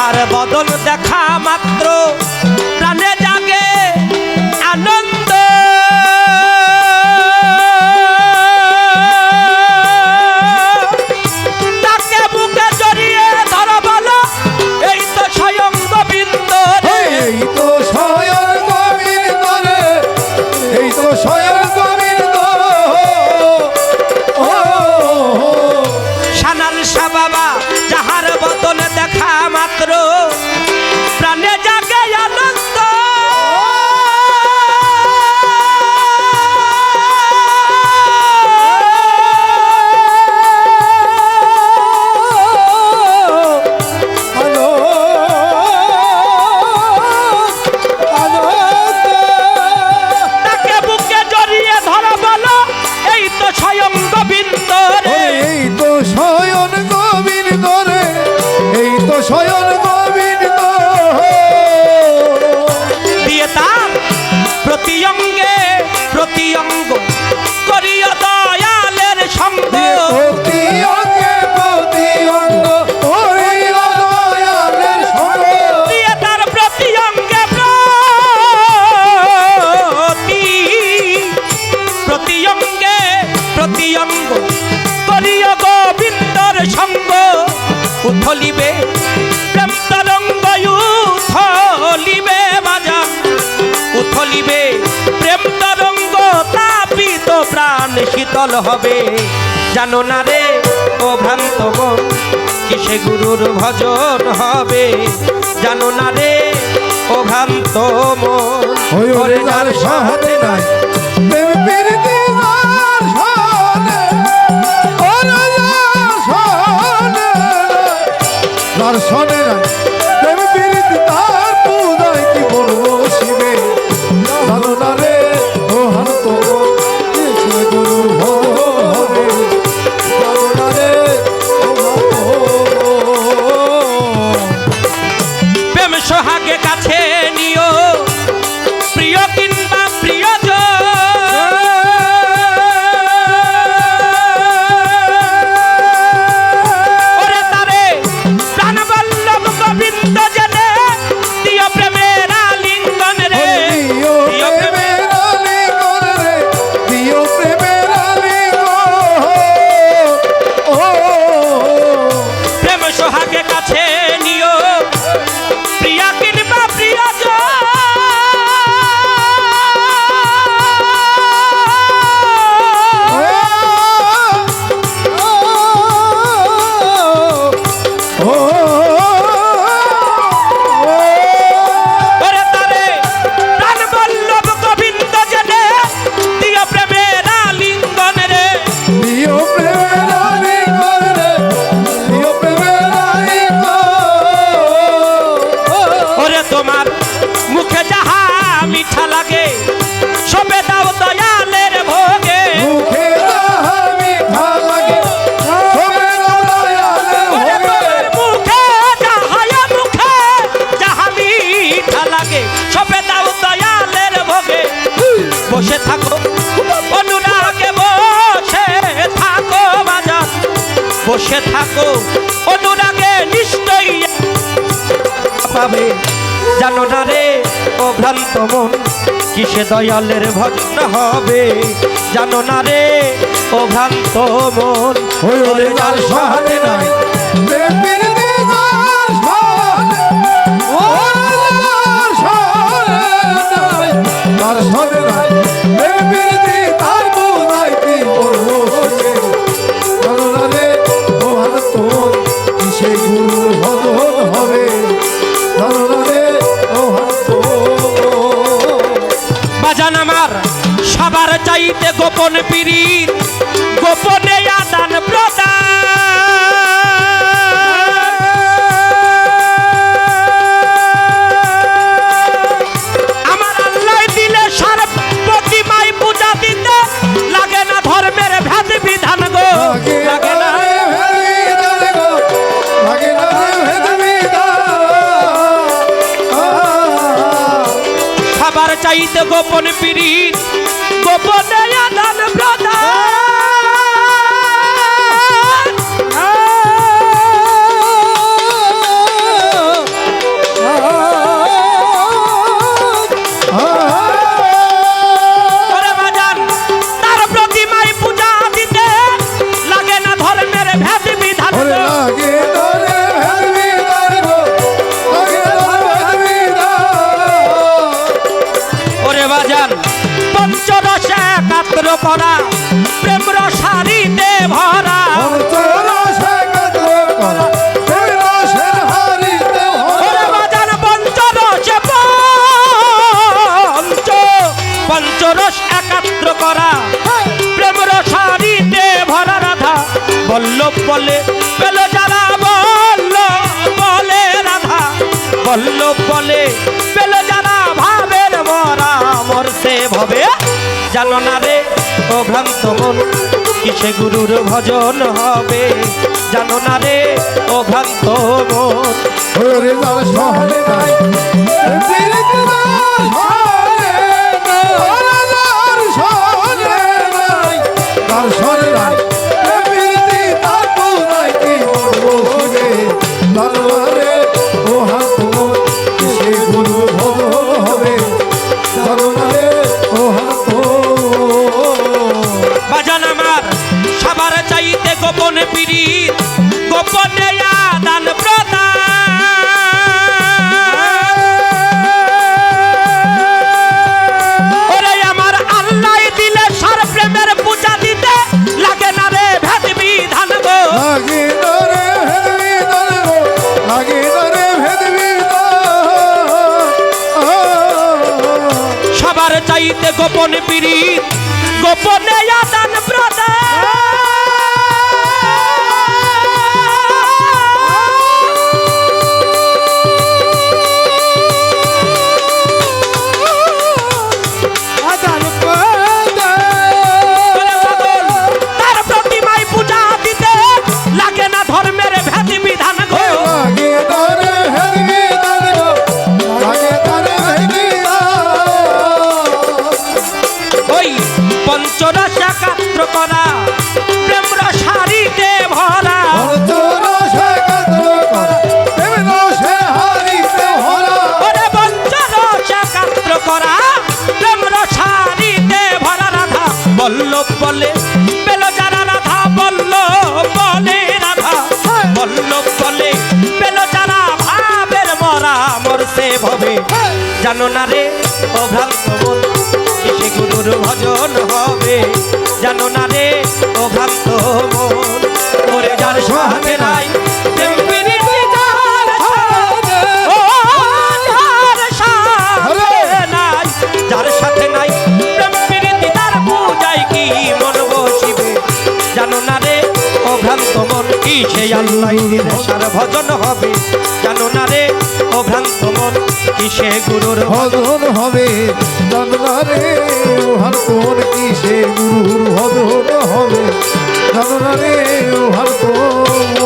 যাহার বদন দেখা মাত্র প্রাণে জাগে আনন্দ। তাকে বুকে জড়িয়ে ধর বলো এই তো স্বয়ং গোবিন্দ রে, এই তো স্বয়ং গোবিন্দ রে, এই তো স্বয়ং গোবিন্দ। সানাল শাহ বাবা যাহার বদন দেখা মাত্র প্রাণে জাগে আনন্দ। তাকে বুকে জড়িয়ে ধর বলো এই তো স্বয়ং গোবিন্দ রে, এই তো স্বয়ং গোবিন্দ রে, এই তো স্বয়ং গোবিন্দ। দিয়ে তার প্রতি অঙ্গে প্রতি অঙ্গ করিও দয়ালের সঙ্গ। প্রতি অঙ্গে প্রতি অঙ্গ করিও দয়ালের সঙ্গ। দিয়ে তার প্রতি অঙ্গে প্রতি অঙ্গে প্রতি অঙ্গ করিও গোবিন্দর সঙ্গ। উথলিবে প্রেম তরঙ্গ উথলিবে বাজান, উথলিবে প্রেম তরঙ্গ তাপিত প্রাণ শীতল হবে। জানো না রে ও ভ্রান্ত মন কিসে গুরুর ভজন হবে। জানো না রে ও ভ্রান্ত মন ওই ওরে যার সাথে নাই প্রেম প্রীতি যার সনে, ওরে যার সনে, যার সনে নাই প্রেম প্রীতি তার পূজায় কি বলবো শিবে। জানো না রে ও হান্ত কিসে গুরুর ভজন হবে। জানো না রে ও হান্ত। প্রেম সোহাগে কাছে নিও প্রিয় কিংবা প্রিয়জন। ওরে তারে প্রাণবল্লভ গোবিন্দ জেনে দিও প্রেমের আলিঙ্গন রে, দিও প্রেমের আলিঙ্গন রে, দিও প্রেমের আলিঙ্গন। প্রেম সোহাগে কাছে নিও প্রিয়া কিংবা প্রিয়জন। ওরে তারে প্রাণবল্লভ গোবিন্দ জেনে দিও প্রেমের আলিঙ্গন রে, দিও প্রেমের আলিঙ্গন রে, দিও প্রেমের আলিঙ্গন। ওরে তোমার মুখে যাহা মিঠা লাগে সবে দাও দয়ালের ভোগে। মুখে যাহা মিঠা লাগে সবে দয়ালের ওরে ভোগে। তোমার মুখে যাহা মিঠা লাগে সবে দাও দয়ালের ভোগে। বসে থাকো অনুরাগে বসে থাকো বাজার, বসে থাকো অনুরাগে নিশ্চয়ই পাবে। জানো না রে ও ভ্রান্ত মন কিসে দয়ালের ভজন হবে। জানো না রে ও ভ্রান্ত মন ওই ওরে যার সাথে নাই প্রেম প্রীতি যার সনে, ওরে যার সনে নাই, যার সনে নাই প্রেম প্রীতি তার পূজায় কি বলবো শিবে। জানো না রে ও হান্ত কিসে গুরুর ভজন হবে। জানো না রে ও হান্ত। বাজান আমার সবার চাইতে গোপন পীড়িত গোপনে আদান প্রদান। আমার আল্লাহ দিলে সার প্রতিমায় পূজা দিতে লাগে না ধর্মের ভেদ বিধান গো, লাগে না। লাগে না ভেদ বিধান। সবার চাইতে গোপন পীড়িত গোপনে আদান প্রদান। বলে পেলে যারা ভাবের মরা মরছে ভবে জানো না রে ও ভ্রান্ত মন কিসে গুরুর ভজন হবে জানো না রে ও ভ্রান্ত মন ওরে যার সহনে নাই পীর দিদার সহনে নাই ওরে যার সহনে নাই তার সহনে নাই পীর দিদার পুরাই কি বলবো রে দরবারে ও হাত সে গুরু হবে দরবারে ও হাত বাজান আমার সবার চাইতে গোপন পীড়িত গোপনে আদান প্রদান ওরে আমার আল্লাহ দিলে সার প্রেমের পূজা দিতে লাগে না রে ভেদ বিধান গো লাগে রে ভেদ বিধান গো লাগে রে ভেদ বিধান সবার চাইতে গোপন পীড়িত গোপনে আদান প্রদান ওরে পাগল, তার প্রতিমায় পূজা দিতে লাগে না ধর্মের ভেদ বিধান গো লাগে রে ভেদ বিধান গো লাগে রে ভেদ বিধান ওই পঞ্চরস একাত্র করা প্রেম রসারিতে ভরা ওরে পঞ্চরস একাত্র করা প্রেম রসারিতে ভরা রাধা বল্লভ বলে পেল যারা রাধা বল্লভ বলে রাধা বল্লভ বলে পেল যারা ভাবের মরা মরছে ভবে জানো না রে ও ভ্রান্ত মন কিসে গুরুর ভজন হবে জানো না রে ও ভ্রান্ত মন ওরে যার সাথে নাই প্রেম প্রীতি যার সাথে, ও যার সাথে নাই যার সাথে নাই প্রেম প্রীতি তার পূজায় কি মন বসিবে জানো না রে ও ভ্রান্ত মন কিসে আল্লাহ দিলে সার ভজন হবে জানো না রে ও ভ্রান্ত মন কিসে গুরুর ভজন হবে জানলারে ওহার কোন কিসে গুরুর ভজন হবে জানলারে ওহার কোন